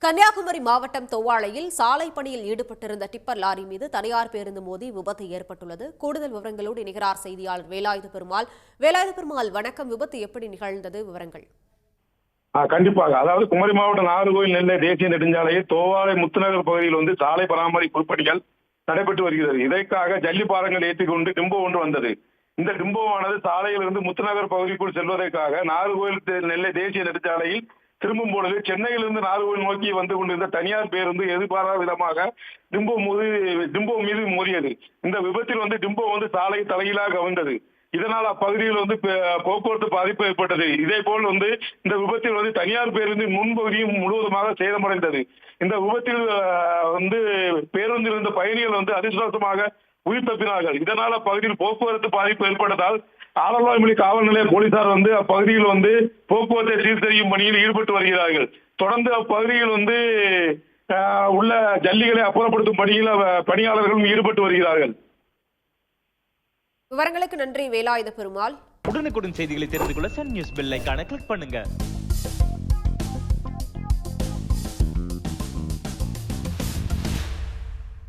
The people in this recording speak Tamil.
கன்னியாகுமரி மாவட்டம் தொவ்வாளையில் சாலை பணியில் ஈடுபட்டிருந்த டிப்பர் லாரி மீது தனியார் பேருந்து மோதி விபத்து ஏற்பட்டுள்ளது. கூடுதல் விவரங்களோடு இணைகிறார் செய்தியாளர் வேலாயுத பெருமாள். வேலாயுத பெருமாள், வணக்கம். விபத்து எப்படி நிகழ்ந்தது? விவரங்கள். கண்டிப்பாக. அதாவது குமரி மாவட்டம் நாகர்கோவில் நெல்லை தேசிய நெடுஞ்சாலையில் தோவாளை முத்துநகர் பகுதியில் சாலை பராமரிப்பு பணிகள் நடைபெற்று வருகிறது. இதற்காக ஜல்லிப்பாரங்கள் ஏற்றிக்கொண்டு டிம்போ ஒன்று வந்தது. இந்த டிம்போவானது சாலையிலிருந்து முத்துநகர் பகுதிக்குள் செல்வதற்காக நாகர்கோவில் நெல்லை தேசிய நெடுஞ்சாலையில் திரும்பும் பொழுது சென்னையிலிருந்து நாகர்கோவில் நோக்கி வந்து கொண்டிருந்த தனியார் பேருந்து எதிர்பாராத விதமாக டிம்போ மீது மோதியது. இந்த விபத்தில் டிம்போ சாலை தலைகீழாக கவிழ்ந்தது. இதனால் அப்பகுதியில் போக்குவரத்து பாதிப்பு ஏற்பட்டது. இதே போல் இந்த விபத்தில் தனியார் பேருந்தின் முன்பகுதியும் முழுவதுமாக சேதமடைந்தது. இந்த விபத்தில் பேருந்தில் இருந்த பயணிகள் அதிர்ஷ்டவசமாக உயிர் தப்பினார்கள். இதனால் அப்பகுதியில் போக்குவரத்து பாதிப்பு ஏற்பட்டதால் ஆலவாய்மொழி காவல் நிலைய போலீசார் அப்பகுதியில் போக்குவரத்தை சீர்திருத்தும் பணியில் ஈடுபட்டு வருகிறார்கள். தொடர்ந்து அப்பகுதியில் உள்ள ஜல்லிகளை அப்புறப்படுத்தும் பணியில் பணியாளர்களும் ஈடுபட்டு வருகிறார்கள். விவரங்களுக்கு நன்றி வேலாயுத பெருமாள். உடனுக்குடன் செய்திகளை தெரிந்து கொள்ள சன் நியூஸ் பெல் ஐகானை கிளிக் பண்ணுங்க.